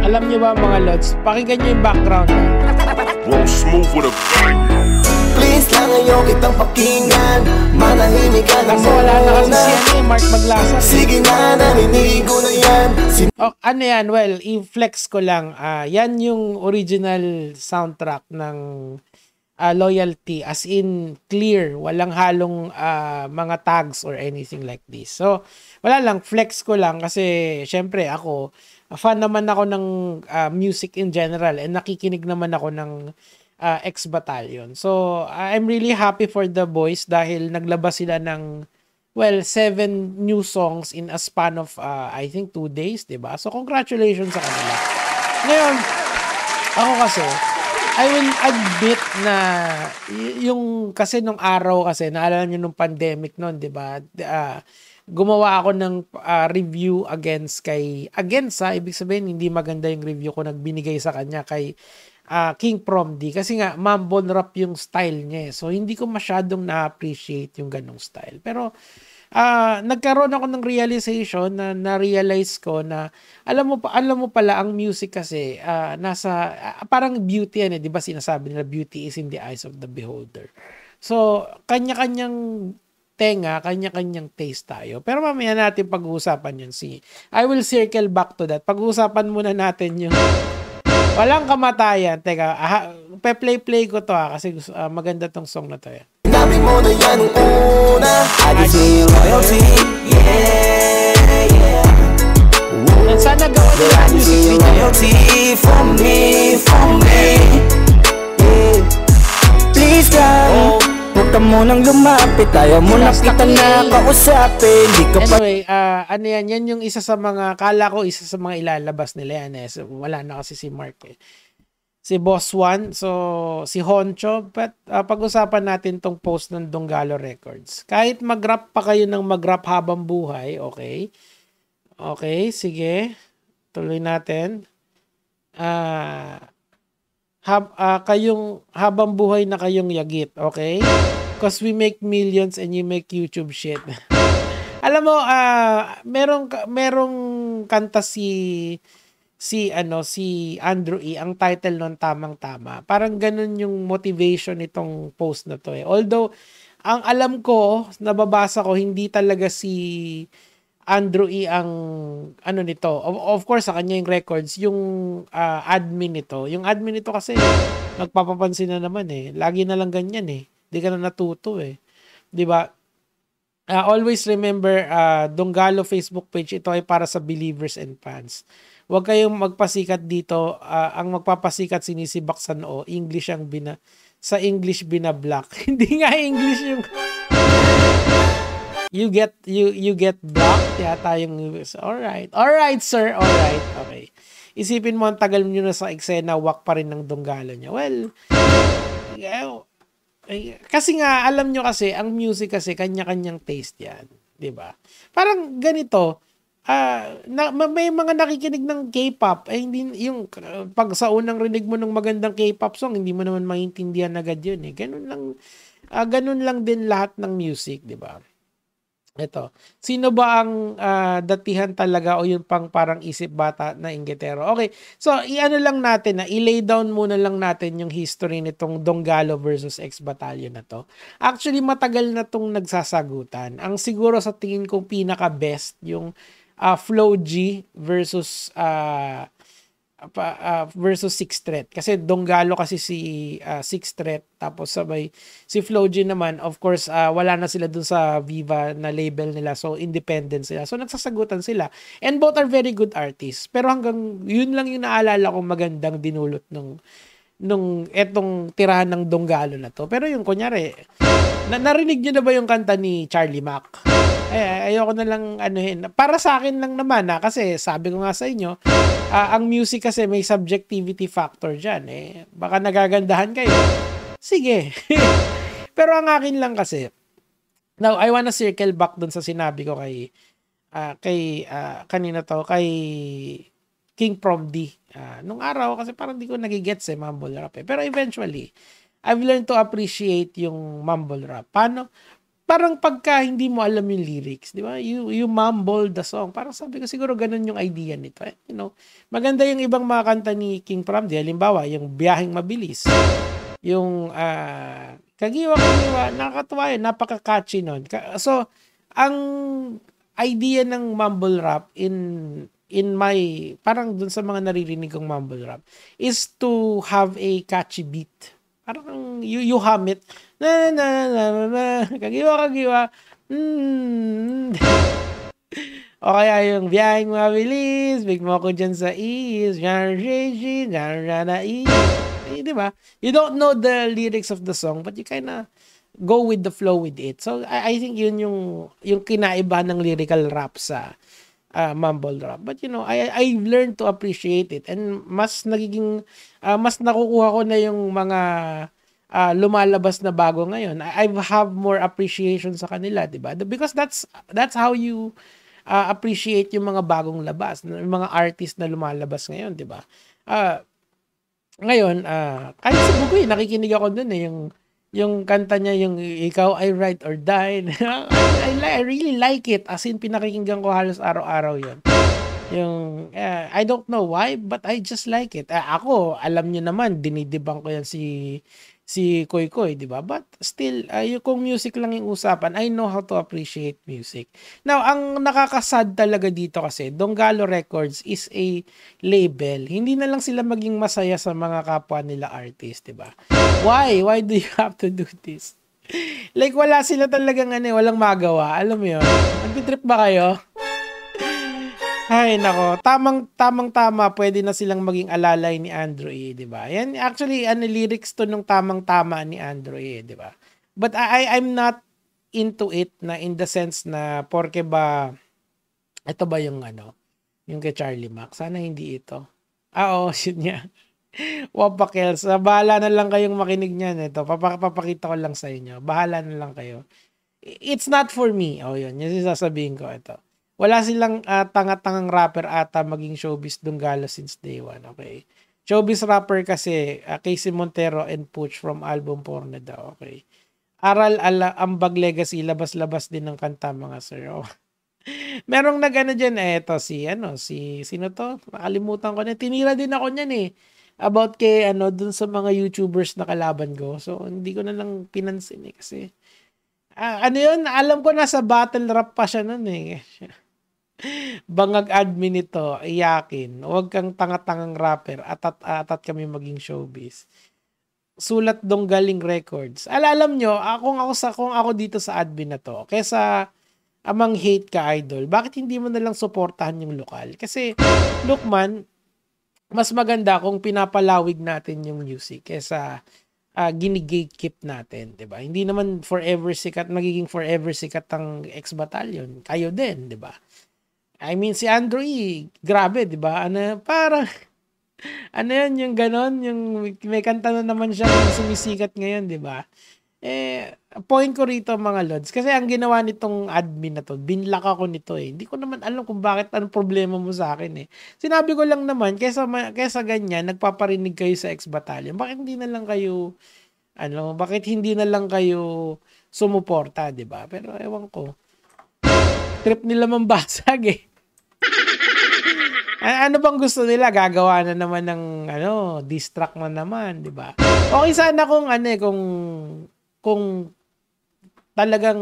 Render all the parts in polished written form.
Alam niyo ba mga lods, pakinggan niyo yung background. Roll smooth with a bang. Please lang ngayon kitang pakinggan, manahimik ka na Kasi wala na kasi siya Mark Maglasan. Sige na, naninig ko na yan. Ano yan? Well, i-flex ko lang. Yan yung original soundtrack ng Loyalty. As in, clear. Walang halong mga tags or anything like this. So, wala lang. Flex ko lang kasi, syempre, ako, fan naman ako ng music in general and nakikinig naman ako ng X-Battalion. So, I'm really happy for the boys dahil naglabas sila ng, well, 7 new songs in a span of, I think, 2 days, diba? So, congratulations sa kanila. Ngayon, ako kasi, I will admit na yung kasi nung araw kasi, naalala nyo nung pandemic nun, diba? Gumawa ako ng review against ibig sabihin, hindi maganda yung review ko nagbinigay sa kanya kay King Prom D kasi nga mumble rap yung style niya so hindi ko masyadong na-appreciate yung ganong style pero nagkaroon ako ng realization na na-realize ko na alam mo pala ang music kasi nasa parang beauty yan di ba sinasabi nila beauty is in the eyes of the beholder so kanya-kanyang tenga, kanya-kanyang taste tayo. Pero mamaya natin pag-uusapan yun. I will circle back to that. Pag-uusapan muna natin yung walang kamatayan. Teka, pe-play ko to kasi maganda tong song na to. Sinabi mo na yan ang una. I just see loyalty. Yeah, yeah. And sana gawa nila ang music video. Loyalty for me. Yeah. Please come. Huwag ka munang lumapit, ayaw mo na kita na kausapin. Anyway, ano yan yung isa sa mga, kala ko isa sa mga ilalabas nila yan So, wala na kasi si Mark Si Boss One, so si Honcho, but pag-usapan natin tong post ng Donggalo Records. Kahit mag-rap pa kayo ng mag-rap habang buhay, okay? Okay, sige. Tuloy natin. Kayong habang buhay na kayong yagit, okay? Because we make millions and you make YouTube shit. Alam mo, merong kanta si Andrew E. Ang title nun tamang-tama. Parang ganun yung motivation nitong post na to Although, ang alam ko, nababasa ko, hindi talaga si Andrew E. ang ano nito. Of course, sa kanya yung records, yung admin nito. Yung admin nito kasi, nagpapapansin na naman Lagi na lang ganyan Hindi ka na natuto Diba? Always remember, Donggalo Facebook page, ito ay para sa believers and fans. Huwag kayong magpasikat dito. Ang magpapasikat sinisibak sa noo. English ang sa English binablock. Hindi nga English yung... You get blocked yata yung alright sir, alright, okay. Isipin mo ang tagal nyo na sa eksena, wak pa rin ng Donggalo niya. Well, kasi nga alam nyo kasi ang music kasi kanya-kanyang taste yan, di ba? Parang ganito, may mga nakikinig ng K-pop hindi yung pag sa unang rinig mo ng magandang K-pop song hindi mo naman maintindihan agad yun ganun lang din lahat ng music, di ba? Ito, sino ba ang datihan talaga o yung parang isip bata na inggitero? Okay, so i-ano lang natin i-lay down muna lang natin yung history nitong Donggalo versus X-Battalion na to. Actually, matagal na tong nagsasagutan. Ang siguro sa tingin ko pinaka-best yung Flow G versus Sixth Threat. Kasi Donggalo kasi si Sixth Threat tapos sabay si Flow G naman of course wala na sila dun sa Viva na label nila so independent sila. So nagsasagutan sila and both are very good artists. Pero hanggang yun lang yung naalala kong magandang dinulot nung etong tirahan ng Donggalo na to. Pero yung kunyari narinig nyo na ba yung kanta ni Charlie Mac? Ayoko na lang anuhin. Para sa akin lang naman kasi sabi ko nga sa inyo, ang music kasi may subjectivity factor dyan Baka nagagandahan kayo. Sige. Pero ang akin lang kasi, now I wanna circle back dun sa sinabi ko kay kanina to, kay King Prom D. Nung araw kasi parang di ko nagigets mumble rap Pero eventually, I've learned to appreciate yung mumble rap. Paano? parang pagka hindi mo alam yung lyrics, di ba? You mumble the song. Parang sabi ko siguro ganun yung idea nito. You know, maganda yung ibang mga kanta ni King Pramdi. Halimbawa, yung Biyaheng Mabilis. Yung Kagiwa-Kagiwa, nakakatuwa yun. Napaka-catchy nun. So, ang idea ng mumble rap in my, parang dun sa mga naririnig kong mumble rap, is to have a catchy beat. Parang you hum it. Na na na na kagiwa. O kaya yung Biyaheng Mabilis, big mo ko dyan sa ease, di ba? You don't know the lyrics of the song, but you kinda go with the flow with it. So I think yun yung kinaiba ng lyrical rap sa mumble rap. But you know, I've learned to appreciate it, and mas nagiging mas nakukuha ko na yung mga lumalabas na bago ngayon. I have more appreciation sa kanila, 'di ba? Because that's how you appreciate yung mga bagong labas, yung mga artist na lumalabas ngayon, 'di ba? Ngayon, kahit sa Bugoy, nakikinig ako dun yung kanta niya, yung Ikaw I Ride or Die. I really like it. As in, pinakikinggan ko halos araw-araw yun. Yung, I don't know why, but I just like it. Ako, alam niyo naman, dinidibang ko yan si Koy Koy, di ba? But still, kung music lang yung usapan, I know how to appreciate music. Now, ang nakakasad talaga dito kasi, Donggalo Records is a label. Hindi na lang sila maging masaya sa mga kapwa nila artist, di ba? Why? Why do you have to do this? Like, wala sila talagang walang magawa. Alam mo yun? Nagtitrip ba kayo? Ay, nako. Tamang-tama, pwede na silang maging alalay ni Andrew E, di ba? Yan, actually, lyrics to nung tamang-tama ni Andrew E, di ba? But I'm not into it na in the sense na porke ba, ito ba yung yung kay Charlie Mac? Sana hindi ito. Oo, yun niya. Wapakels. Bahala na lang kayong makinig niyan. Ito, papakita ko lang sa inyo. Bahala na lang kayo. It's not for me. Oh, yun. Yung sasabihin ko ito. Wala silang tanga-tangang rapper ata maging showbiz Donggalo since day one. Okay. Showbiz rapper kasi Casey Montero and Pooch from album Porno daw. Okay. Aral Ambag Legacy, labas-labas din ng kanta mga sir. Oh. Merong dyan eto sino to? Nakalimutan ko na. Tinira din ako niyan about kay dun sa mga YouTubers na kalaban ko. So hindi ko na lang pinansin kasi yun, alam ko nasa battle rap pa siya nun Bangag admin nito, iyakin. Huwag kang tanga-tangang rapper. Atat kami maging showbiz. Sulat Donggaling Records. Alam nyo, kung ako dito sa admin na to, kesa amang hate ka idol, bakit hindi mo na lang suportahan yung lokal? Kasi, look man, mas maganda kung pinapalawig natin yung music kesa gini-gatekeep natin, 'di ba? Hindi naman magiging forever sikat ang X-Battalion. Kayo din, 'di ba? I mean si Andrew E, grabe, 'di ba? Parang yan yung ganon, yung may kanta na naman siya yung sumisikat ngayon, 'di ba? Point ko rito mga lods, kasi ang ginawa nitong admin na to, binlock ako nito Hindi ko naman alam kung bakit, anong problema mo sa akin Sinabi ko lang naman, kesa ganyan, nagpaparinig kayo sa X-Battalion. Bakit hindi na lang kayo, sumuporta, di ba? Pero ewan ko. Trip nila mambasag Ano bang gusto nila? Gagawa na naman ng, diss track na naman, di ba? Okay sana kung talagang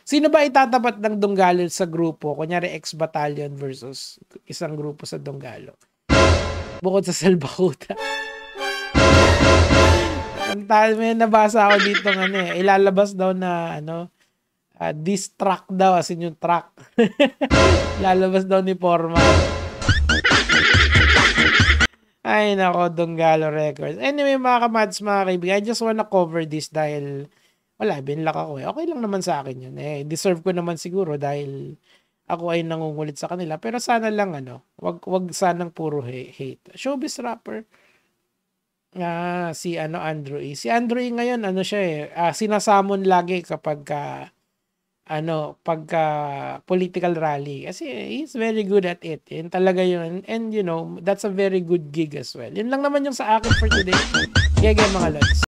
sino ba itatapat ng Donggalo sa grupo? Kunyari X-Battalion versus isang grupo sa Donggalo. Bukod sa Salbakuta. May nabasa ako dito ilalabas daw na diss track daw, as in yung track. Ilalabas daw ni Foreman. Ay nako, Donggalo Records. Anyway mga kamads, mga kaibigan, I just wanna cover this dahil binlock ako Okay lang naman sa akin yun. Deserve ko naman siguro dahil ako ay nangungulit sa kanila. Pero sana lang wag sanang puro hate. Showbiz rapper. Si Andrew E. Si Andrew E ngayon siya sinasamon lagi kapag pagka political rally kasi he's very good at it. Yun talaga yun. And that's a very good gig as well. Yun lang naman yung sa akin for today. Gege mga lods.